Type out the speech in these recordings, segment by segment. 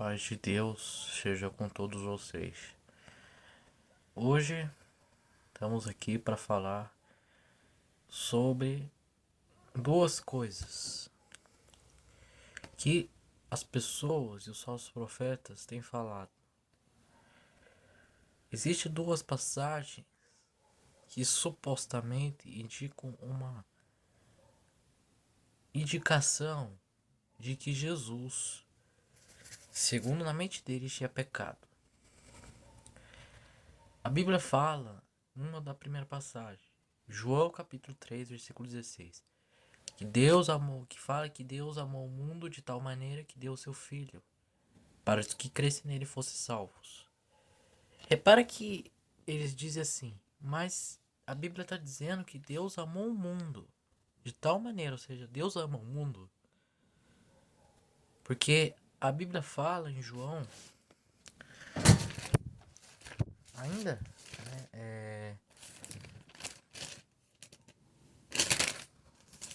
Paz de Deus seja com todos vocês. Hoje estamos aqui para falar sobre duas coisas que as pessoas e os falsos profetas têm falado. Existem duas passagens que supostamente indicam uma indicação de que Jesus, segundo na mente deles, tinha pecado. A Bíblia fala, numa da primeira passagem, João capítulo 3, versículo 16, que fala que Deus amou o mundo de tal maneira que deu o seu Filho, para que cresce nele fosse salvos. Repara que eles dizem assim, mas a Bíblia está dizendo que Deus amou o mundo de tal maneira, ou seja, Deus ama o mundo, porque a Bíblia fala em João, ainda,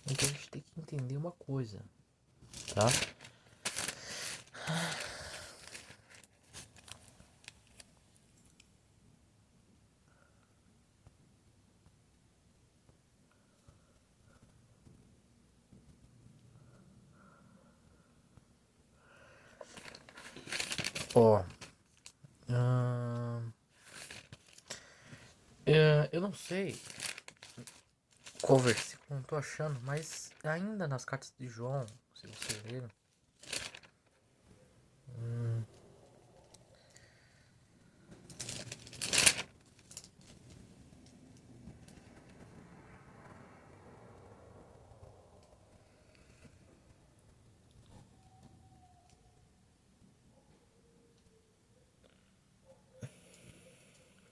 então a gente tem que entender uma coisa, tá? Ó, eu não sei qual versículo, não tô achando, mas ainda nas cartas de João, se você ler,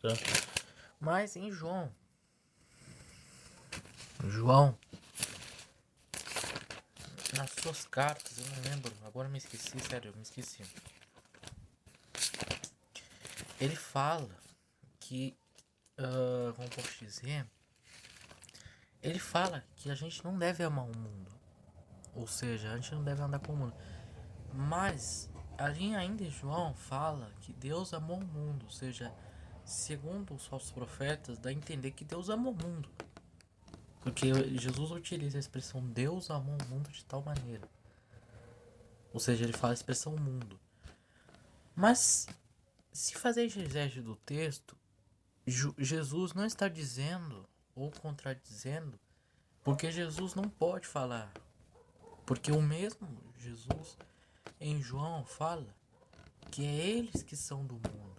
tá? Mas em João, nas suas cartas, eu não lembro, agora me esqueci, sério, eu me esqueci. Ele fala que, como posso dizer, ele fala que a gente não deve amar o mundo, ou seja, a gente não deve andar com o mundo. Mas a gente ainda em João fala que Deus amou o mundo, ou seja, segundo os falsos profetas, dá a entender que Deus amou o mundo. Porque Jesus utiliza a expressão Deus amou o mundo de tal maneira. Ou seja, ele fala a expressão mundo. Mas, se fazer exegese do texto, Jesus não está dizendo ou contradizendo, porque Jesus não pode falar. Porque o mesmo Jesus em João fala que é eles que são do mundo,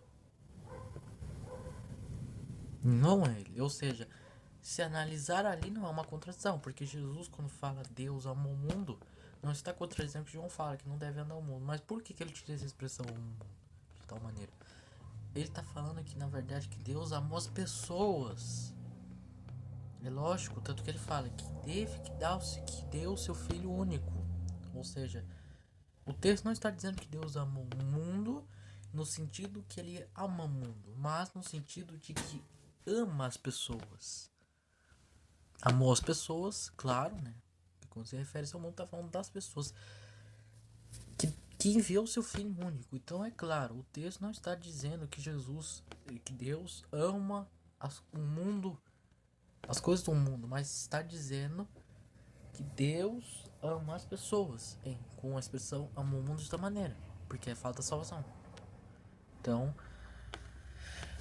não é ele. Ou seja, se analisar ali não é uma contradição, porque Jesus, quando fala Deus amou o mundo, não está contradizendo o que João fala, que não deve andar o mundo. Mas por que ele utiliza essa expressão mundo de tal maneira? Ele está falando aqui, na verdade, que Deus amou as pessoas. É lógico, tanto que ele fala que que deu o seu filho único. Ou seja, o texto não está dizendo que Deus amou o mundo no sentido que ele ama o mundo, mas no sentido de que ama as pessoas. Amou as pessoas, claro, né? Quando se refere ao mundo, está falando das pessoas que enviou o seu filho único. Então, é claro, o texto não está dizendo que que Deus ama o mundo, as coisas do mundo, mas está dizendo que Deus ama as pessoas, com a expressão amou o mundo de tal maneira, porque é falta de salvação. Então,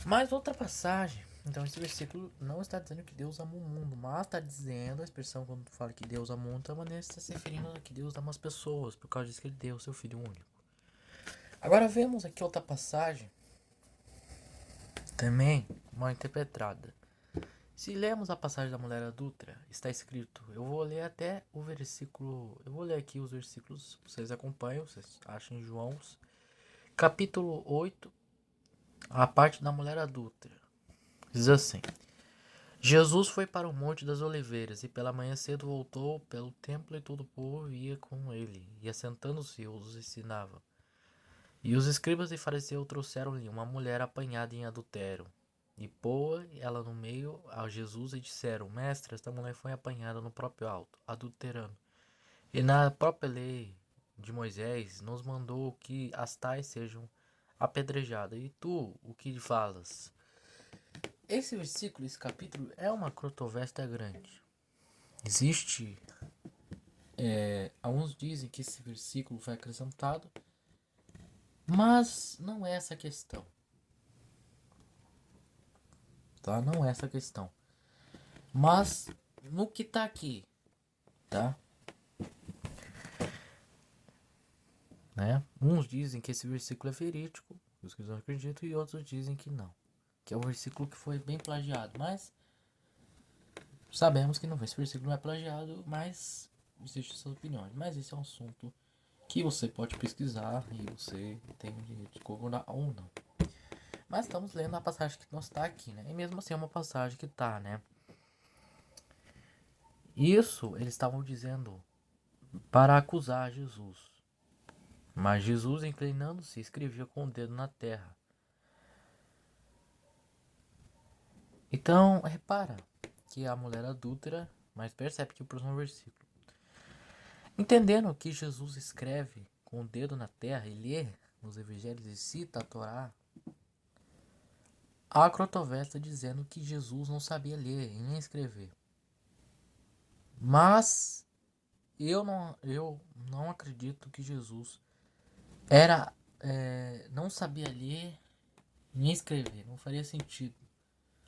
mais outra passagem. Então, esse versículo não está dizendo que Deus ama o mundo, mas está dizendo, a expressão quando fala que Deus ama o mundo, de tal maneira está se referindo a que Deus ama as pessoas, por causa disso que ele deu o seu filho único. Agora vemos aqui outra passagem, também mal interpretada. Se lemos a passagem da mulher adúltera, está escrito, eu vou ler até o versículo, eu vou ler aqui os versículos, vocês acompanham, vocês acham em João, capítulo 8, a parte da mulher adúltera. Diz assim: Jesus foi para o Monte das Oliveiras e pela manhã cedo voltou pelo templo e todo o povo ia com ele, e assentando-se os ensinava. E os escribas e fariseus trouxeram-lhe uma mulher apanhada em adultério. E pôa ela no meio a Jesus e disseram: Mestre, esta mulher foi apanhada no próprio alto, adulterando. E na própria lei de Moisés nos mandou que as tais sejam apedrejadas. E tu, o que falas? Esse versículo, esse capítulo, é uma controvérsia grande. Existe... alguns dizem que esse versículo foi acrescentado, mas não é essa a questão. Tá? Não é essa a questão. Mas no que tá aqui, tá? Né? Uns dizem que esse versículo é verídico, os que não acreditam, e outros dizem que não. Que é um versículo que foi bem plagiado, mas sabemos que não, esse versículo não é plagiado, mas existem essas opiniões. Mas esse é um assunto que você pode pesquisar e você tem o direito de concordar ou não. Mas estamos lendo a passagem que não está aqui, né? E mesmo assim é uma passagem que está, né? Isso eles estavam dizendo para acusar Jesus. Mas Jesus, inclinando-se, escrevia com o dedo na terra. Então, repara que a mulher adúltera, mas percebe que o próximo versículo. Entendendo que Jesus escreve com o dedo na terra e lê nos evangelhos e cita a Torá, há controvérsia dizendo que Jesus não sabia ler e nem escrever. Mas eu não acredito que Jesus não sabia ler nem escrever. Não faria sentido.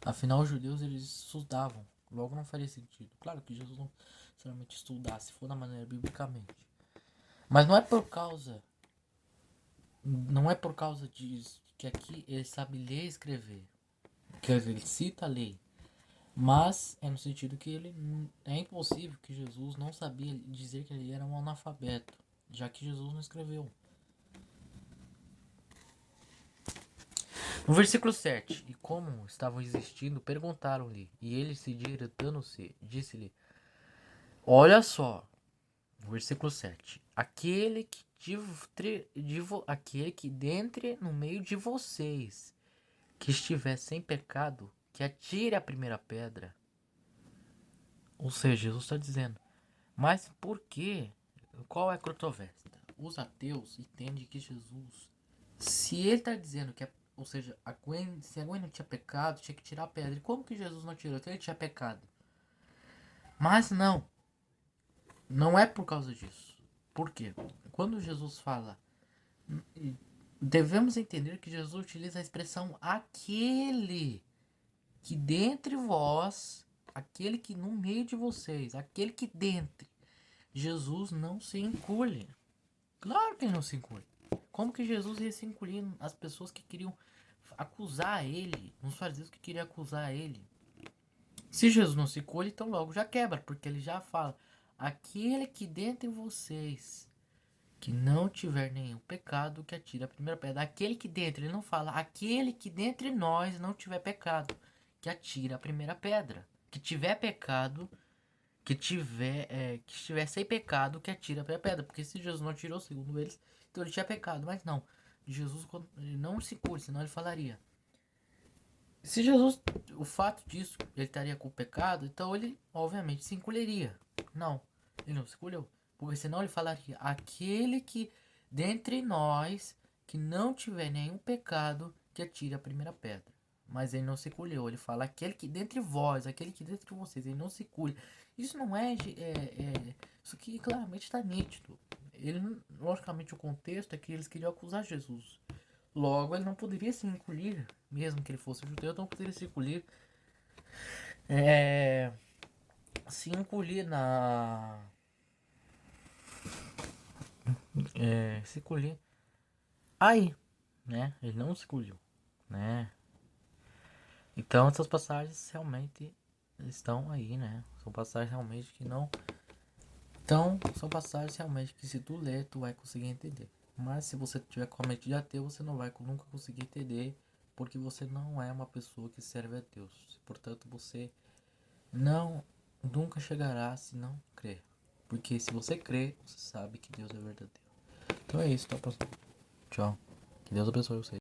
Afinal, os judeus eles estudavam. Logo não faria sentido. Claro que Jesus não necessariamente estudasse, se for da maneira biblicamente. Mas não é por causa disso que aqui ele sabe ler e escrever. Quer dizer, ele cita a lei. Mas é no sentido que é impossível que Jesus não sabia dizer que ele era um analfabeto, já que Jesus não escreveu. No versículo 7, e como estavam existindo, perguntaram-lhe, e ele se diretando-se, disse-lhe, olha só, no versículo 7, aquele que dentre no meio de vocês, que estiver sem pecado, que atire a primeira pedra. Ou seja, Jesus está dizendo, mas por quê? Qual é a controvérsia? Os ateus entendem que Jesus, se ele está dizendo que, ou seja, se a Gwen não tinha pecado, tinha que tirar a pedra. E como que Jesus não tirou? Então ele tinha pecado. Mas não é por causa disso. Por quê? Quando Jesus fala, devemos entender que Jesus utiliza a expressão aquele que dentre vós, aquele que no meio de vocês, aquele que dentre. Jesus não se encolhe. Claro que ele não se encolhe. Como que Jesus ia se encolher as pessoas que queriam acusar ele, os fariseus que queriam acusar ele? Se Jesus não se encolhe, então logo já quebra, porque ele já fala: aquele que dentre vocês que não tiver nenhum pecado, que atire a primeira pedra. Aquele que dentre, ele não fala: aquele que dentre nós não tiver pecado, que atire a primeira pedra. Que tiver pecado, que estiver sem pecado, que atira a pedra. Porque se Jesus não tirou, segundo eles, então ele tinha pecado. Mas não, Jesus ele não se cura, senão ele falaria. Se Jesus, o fato disso, ele estaria com pecado, então ele obviamente se encolheria. Não, ele não se encolheu. Porque senão ele falaria, aquele que dentre nós que não tiver nenhum pecado, que atire a primeira pedra. Mas ele não se colheu. Ele fala, aquele que dentre vós, aquele que dentre vocês, ele não se colhe. Isso não isso aqui claramente está nítido. Ele, logicamente, o contexto é que eles queriam acusar Jesus. Logo, ele não poderia se encolher, mesmo que ele fosse judeu, não poderia se encolher. Se encolher se encolher aí, né? Ele não se encolheu, né? Então, essas passagens realmente estão aí, né? São passagens realmente que não. Então, são passagens realmente que se tu ler, tu vai conseguir entender. Mas se você tiver com a mente de ateu, você não vai nunca conseguir entender, porque você não é uma pessoa que serve a Deus. Portanto, você não nunca chegará se não crer. Porque se você crer, você sabe que Deus é verdadeiro. Então é isso, tá, pessoal? Tchau. Que Deus abençoe você.